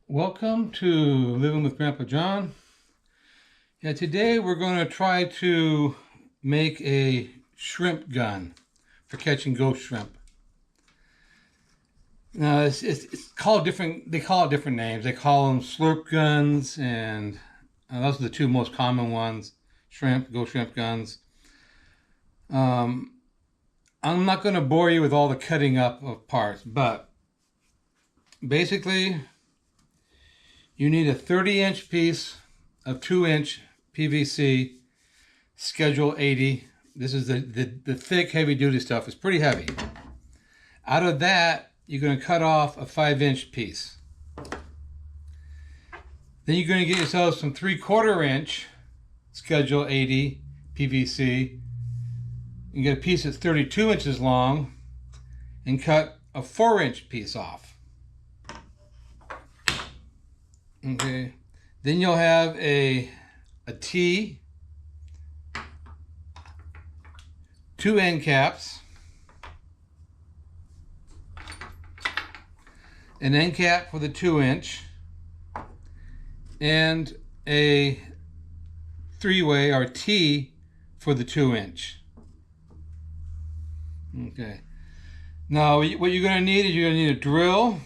Welcome to Living with Grandpa John. Yeah, today we're going to try to make a shrimp gun for catching ghost shrimp. Now it's called different. They call it different names. They call them slurp guns, and those are the two most common ones: ghost shrimp guns. I'm not going to bore you with all the cutting up of parts, but basically, you need a 30-inch piece of 2-inch PVC, Schedule 80. This is the thick, heavy-duty stuff. It's pretty heavy. Out of that, you're going to cut off a 5-inch piece. Then you're going to get yourself some 3/4-inch Schedule 80 PVC. You get a piece that's 32 inches long and cut a 4-inch piece off. Okay. Then you'll have a T, 2 end caps, an end cap for the 2-inch, and a 3-way or T for the 2-inch. Okay. Now what you're going to need is you're going to need a drill.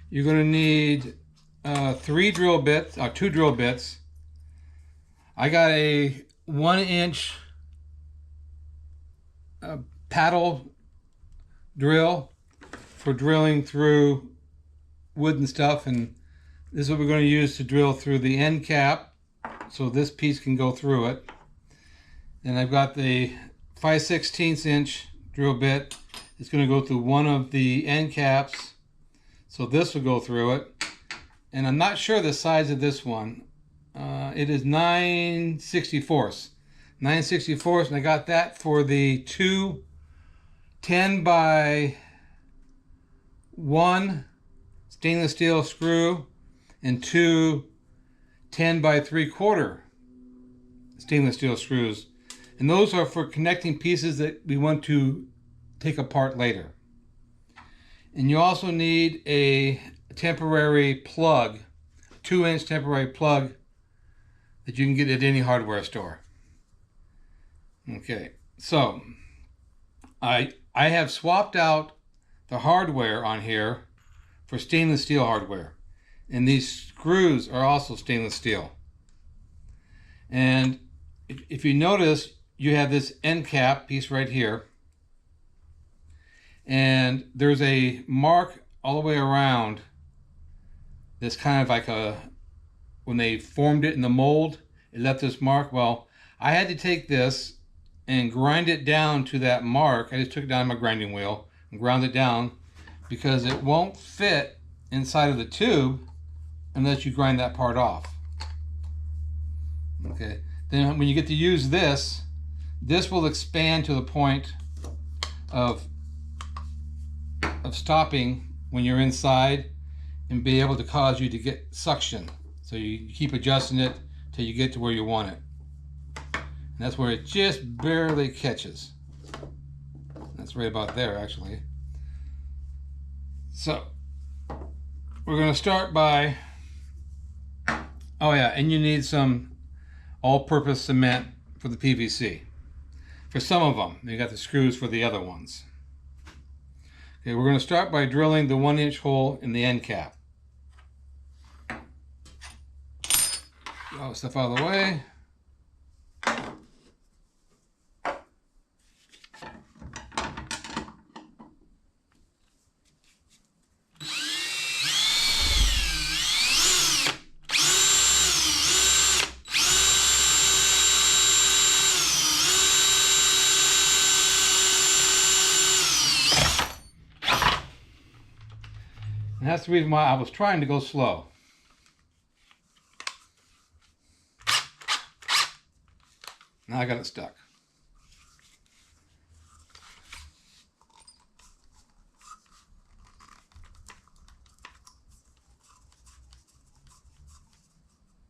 You're going to need 3 drill bits, or 2 drill bits. I got a 1-inch paddle drill for drilling through wood and stuff, and this is what we're going to use to drill through the end cap so this piece can go through it. And I've got the 5/16 inch drill bit. It's going to go through one of the end caps, so this will go through it. And I'm not sure the size of this one. It is 9/64, and I got that for the 2 10x1 stainless steel screw and 2 10x3/4 stainless steel screws. And those are for connecting pieces that we want to take apart later. And you also need a temporary plug, 2-inch temporary plug that you can get at any hardware store. Okay, so I have swapped out the hardware on here for stainless steel hardware, and these screws are also stainless steel. And if you notice, you have this end cap piece right here, and there's a mark all the way around. That's kind of like when they formed it in the mold, it left this mark. Well, I had to take this and grind it down to that mark. I just took it down my grinding wheel and ground it down because it won't fit inside of the tube unless you grind that part off. Okay. Then when you get to use this, this will expand to the point of stopping when you're inside and be able to cause you to get suction. So you keep adjusting it till you get to where you want it. And that's where it just barely catches. That's right about there, actually. So we're going to start by, oh yeah, and you need some all-purpose cement for the PVC. For some of them, you got the screws for the other ones. Okay, we're going to start by drilling the 1-inch hole in the end cap. Get all the stuff out of the way. And that's the reason why I was trying to go slow. Now I got it stuck.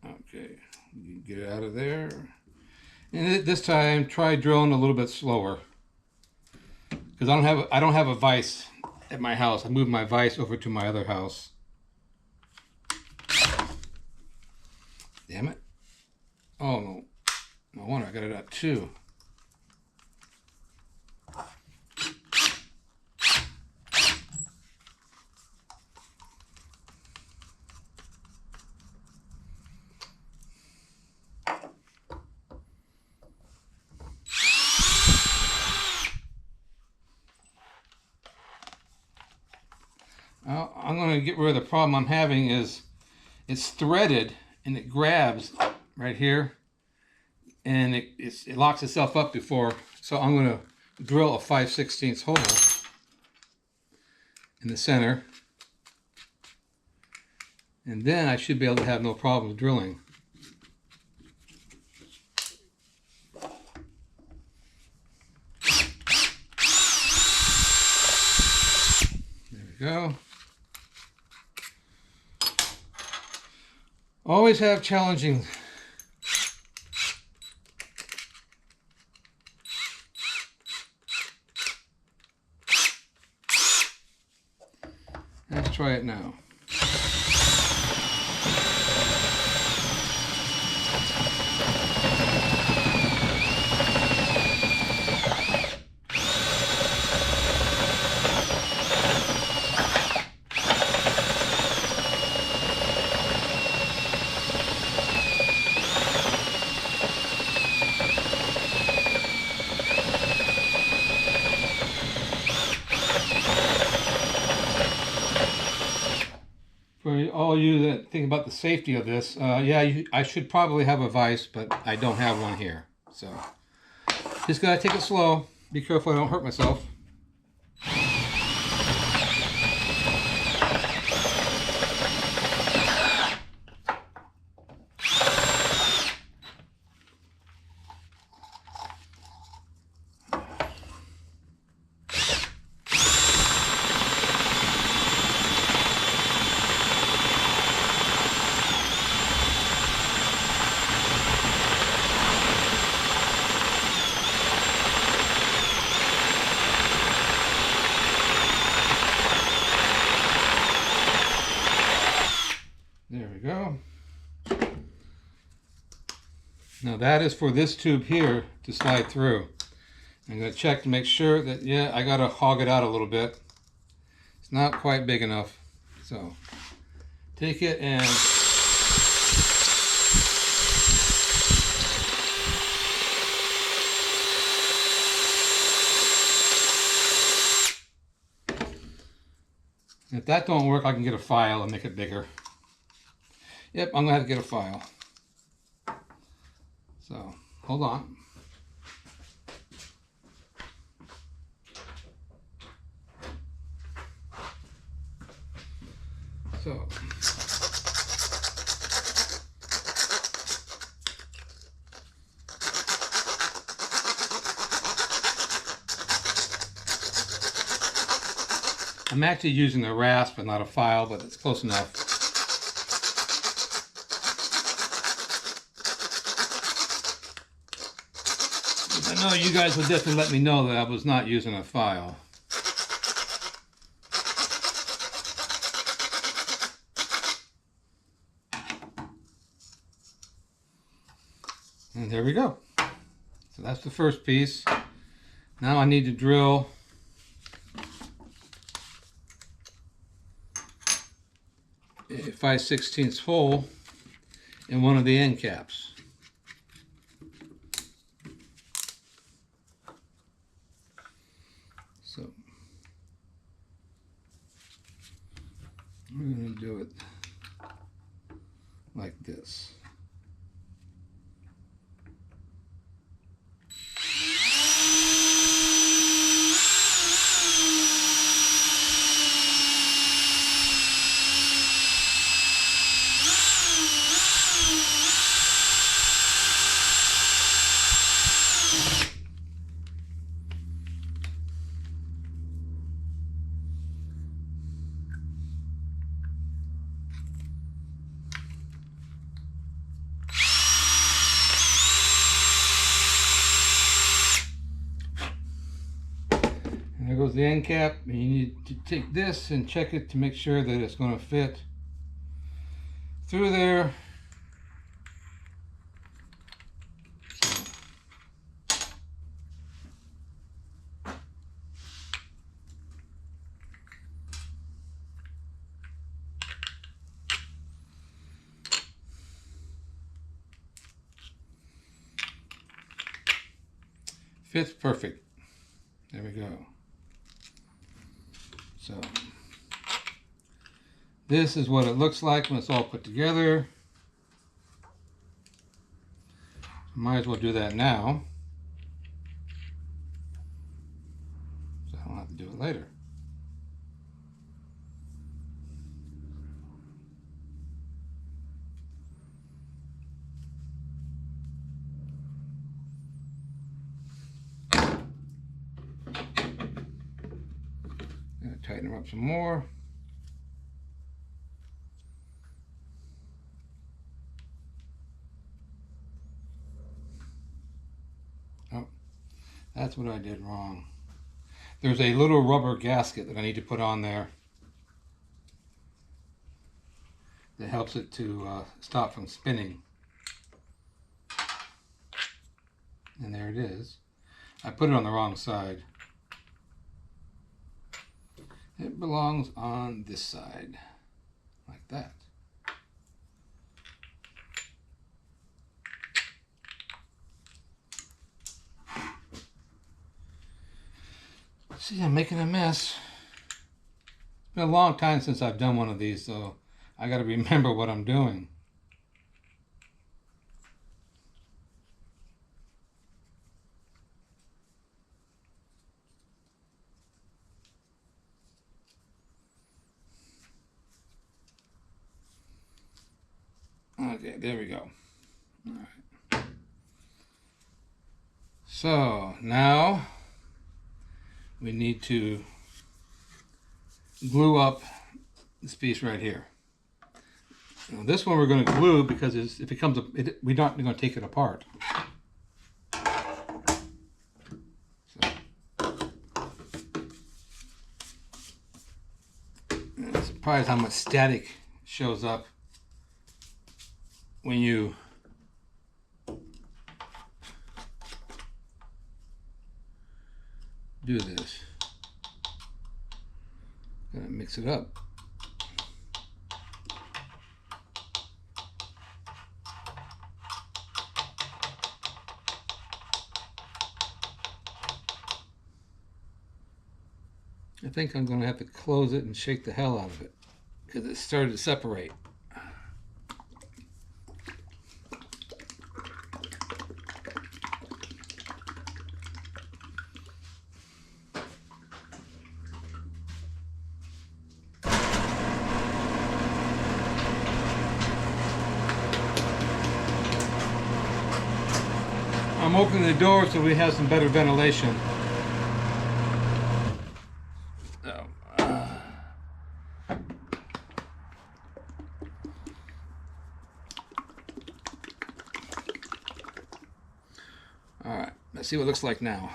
Okay, you get it out of there. And this time, try drilling a little bit slower, because I don't have a vise at my house. I moved my vise over to my other house. Damn it. Oh, no. No wonder I got it at 2. I'm going to get rid of the problem I'm having is it's threaded and it grabs right here and it locks itself up before. So I'm going to drill a 5/16 hole in the center, and then I should be able to have no problem drilling. There we go. Always have challenging. Let's try it now. For all you that think about the safety of this, yeah, I should probably have a vise, but I don't have one here. So, just gotta take it slow. Be careful I don't hurt myself. There we go. Now that is for this tube here to slide through. I'm going to check to make sure that, yeah, I got to hog it out a little bit. It's not quite big enough. So take it and if that don't work, I can get a file and make it bigger. Yep, I'm going to have to get a file. So, hold on. So, I'm actually using a rasp and not a file, but it's close enough. I know you guys would definitely let me know that I was not using a file. And there we go. So that's the first piece. Now I need to drill a 5/16 hole in one of the end caps. So we're going to do it like this. There goes the end cap, and you need to take this and check it to make sure that it's going to fit through there. Fits perfect. There we go. So this is what it looks like when it's all put together. Might as well do that now, so I don't have to do it later. Tighten them up some more. Oh, that's what I did wrong. There's a little rubber gasket that I need to put on there that helps it to stop from spinning. And there it is. I put it on the wrong side. It belongs on this side, like that. See, I'm making a mess. It's been a long time since I've done one of these, so I got to remember what I'm doing. Okay, there we go. All right. So now we need to glue up this piece right here. Now this one we're going to glue because if it comes up, we're not going to take it apart. I'm surprised how much static shows up when you do this. Gotta mix it up. I think I'm going to have to close it and shake the hell out of it because it started to separate. I'm opening the door so we have some better ventilation. Alright, let's see what it looks like now.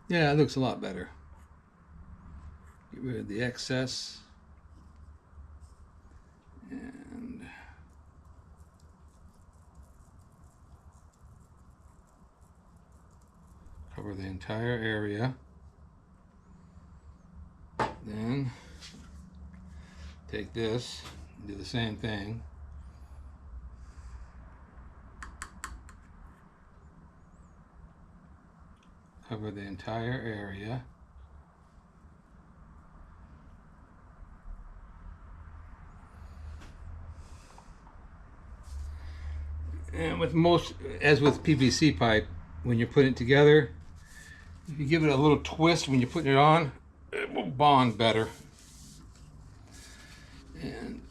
Yeah, it looks a lot better. Get rid of the excess. And cover the entire area. Then take this and do the same thing. Cover the entire area. And with most, as with PVC pipe, when you're putting it together, if you give it a little twist when you're putting it on, it will bond better. And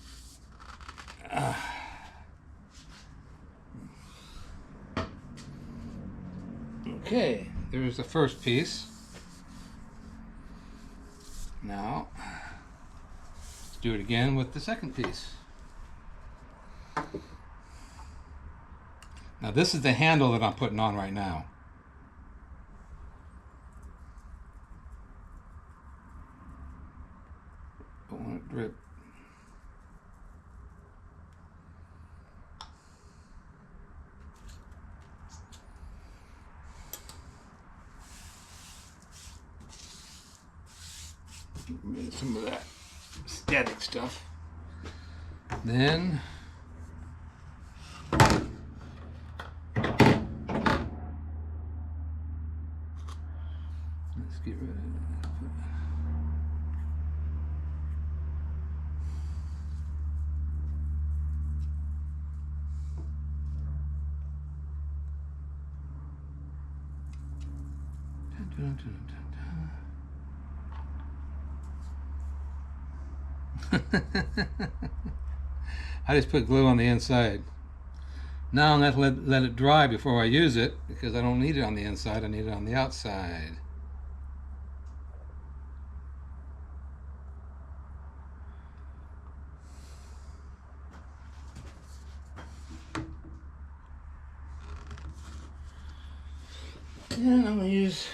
okay, there's the first piece. Now, let's do it again with the second piece. Now this is the handle that I'm putting on right now. Don't want it to drip. Some of that static stuff. Then Let's get rid of that. Dun, dun, dun, dun. I just put glue on the inside. Now I'm going to let it dry before I use it, because I don't need it on the inside, I need it on the outside. And I'm going to use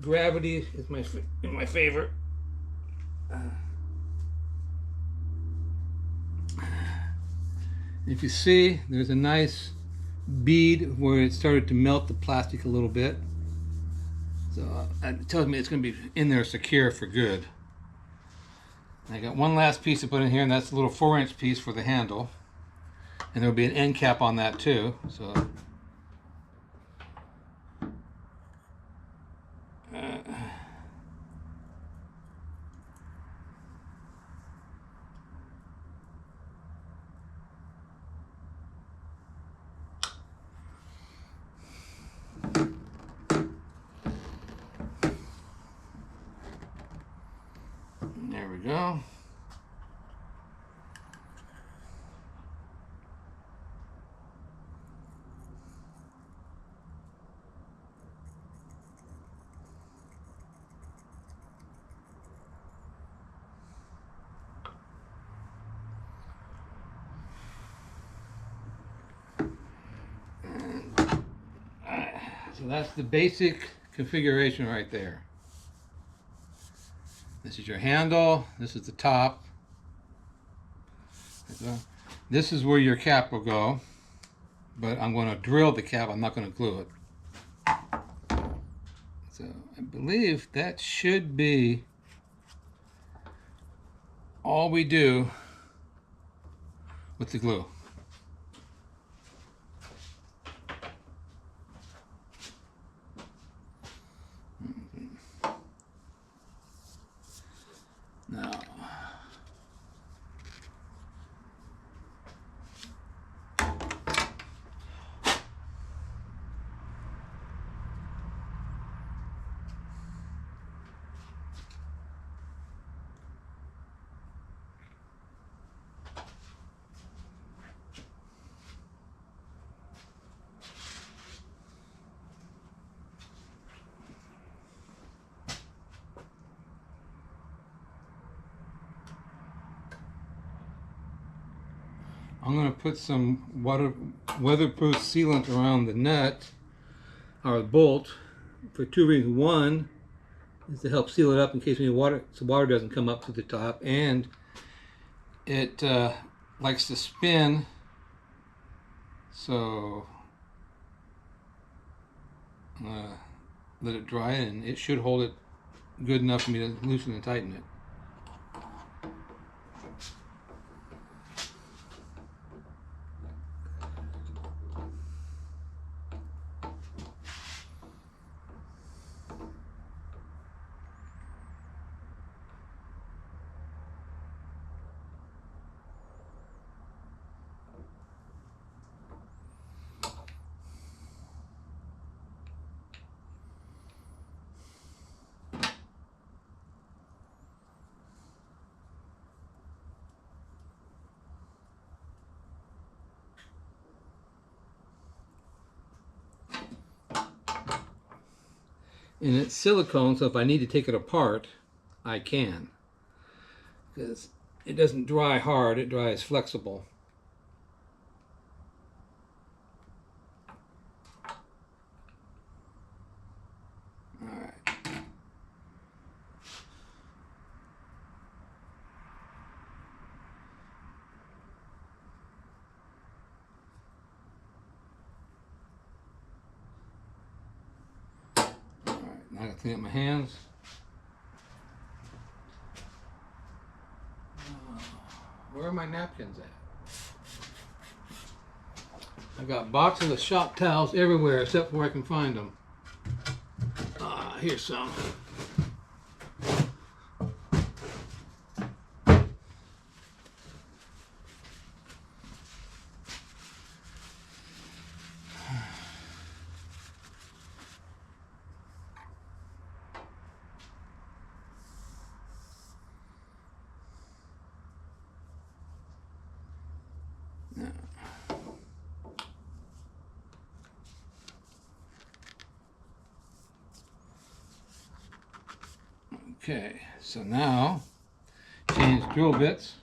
Gravity as my favorite. If you see, there's a nice bead where it started to melt the plastic a little bit. So it tells me it's going to be in there secure for good. I got one last piece to put in here, and that's a little 4-inch piece for the handle. And there'll be an end cap on that too. So there we go. So that's the basic configuration right there. This is your handle, this is the top. This is where your cap will go, but I'm going to drill the cap, I'm not going to glue it. So I believe that should be all we do with the glue. Now, I'm going to put some weatherproof sealant around the nut or the bolt for 2 reasons. One is to help seal it up in case any water, so water doesn't come up to the top, and it likes to spin, so I'm going to let it dry, and it should hold it good enough for me to loosen and tighten it. And it's silicone, so if I need to take it apart, I can. Because it doesn't dry hard, it dries flexible. Alright. Now I gotta clean up my hands. Where are my napkins at? I've got boxes of shop towels everywhere except where I can find them. here's some. Okay, so now change drill bits.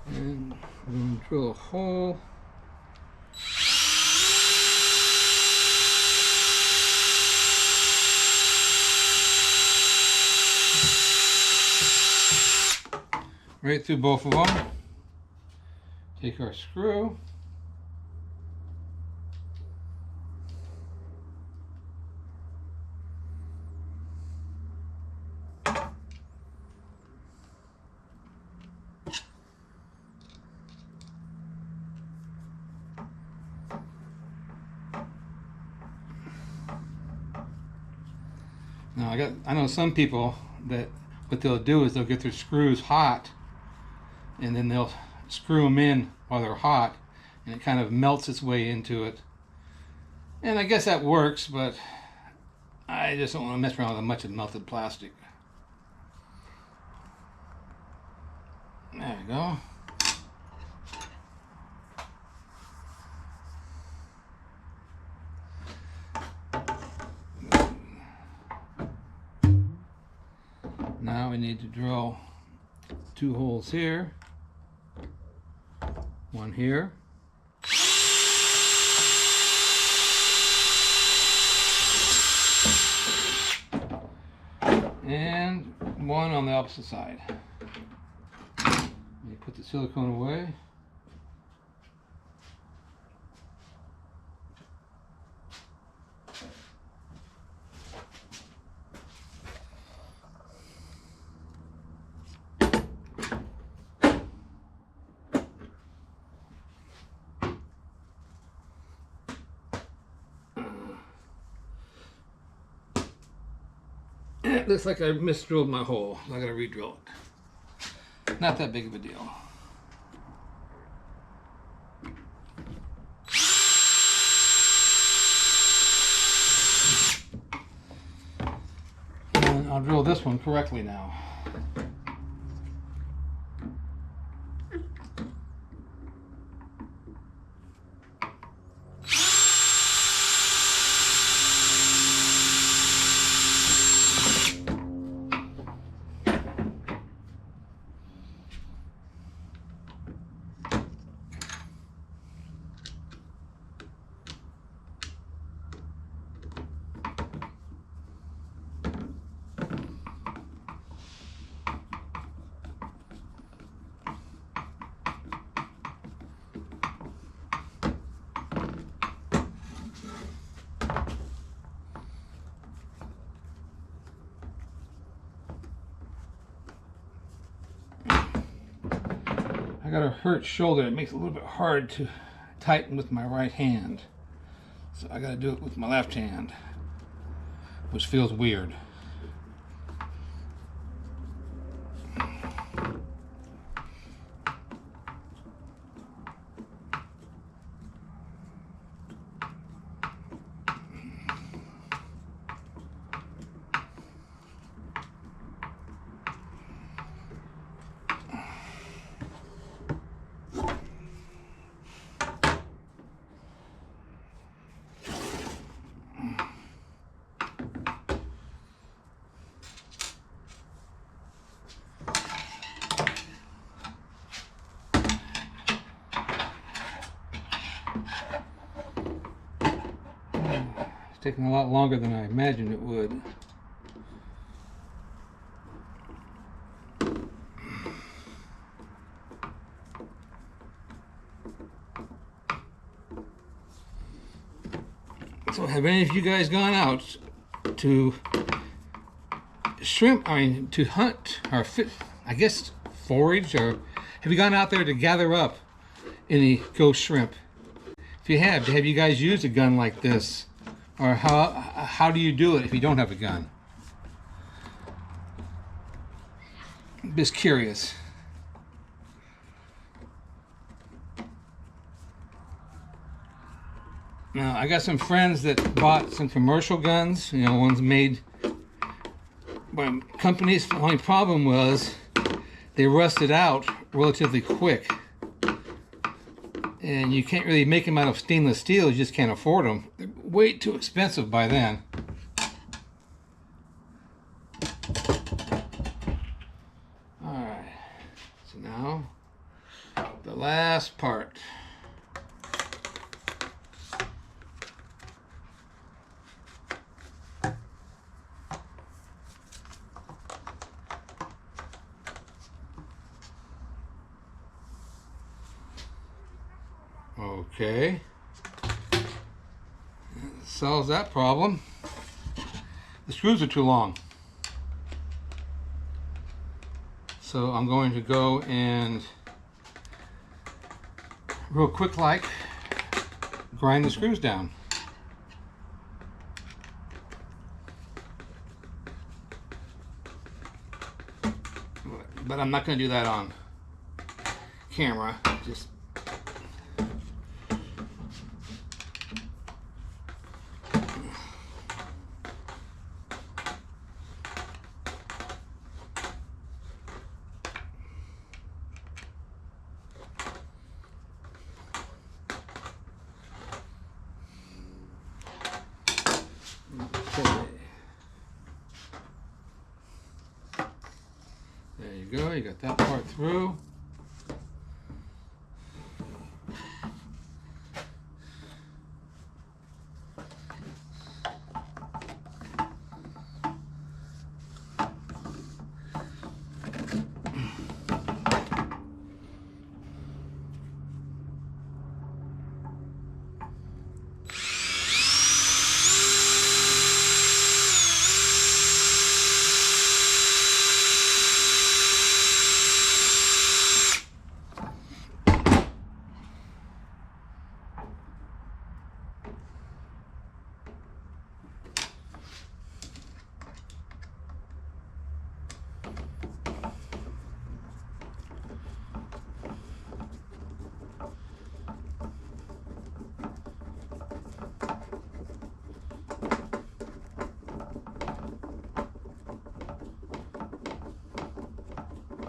And we're going to drill a hole. Right through both of them. Take our screw. Now I know some people that what they'll do is they'll get their screws hot and then they'll screw them in while they're hot and it kind of melts its way into it. And I guess that works, but I just don't want to mess around with much of melted plastic. There we go. Now we need to drill 2 holes here, 1 here, and 1 on the opposite side. You put the silicone away. It looks like I misdrilled my hole. I gotta re-drill it. Not that big of a deal. And I'll drill this one correctly now. I got a hurt shoulder. It makes it a little bit hard to tighten with my right hand. So I gotta do it with my left hand, which feels weird. It's taking a lot longer than I imagined it would. So have any of you guys gone out to shrimp, to hunt or I guess forage, or have you gone out there to gather up any ghost shrimp? If you have you guys used a gun like this? Or how do you do it if you don't have a gun? I'm just curious. Now, I got some friends that bought some commercial guns, ones made by companies. The only problem was they rusted out relatively quick. And you can't really make them out of stainless steel, you just can't afford them. They're way too expensive by then. Alright, so now the last part. Okay, solves that problem. The screws are too long, so I'm going to go and real quick like grind the screws down. But I'm not going to do that on camera. Just there you go, you got that part through.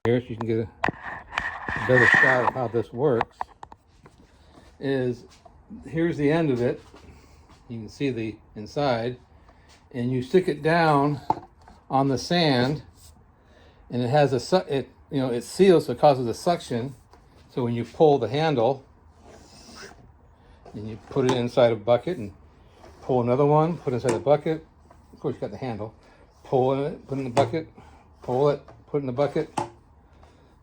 Here, so you can get a better shot of how this works. Here's the end of it. You can see the inside, and you stick it down on the sand, and it has it seals, so it causes a suction. So when you pull the handle, and you put it inside a bucket, and pull another one, put it inside the bucket. Of course, you got the handle. Pull it, put it in the bucket. Pull it, put it in the bucket.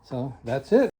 So that's it.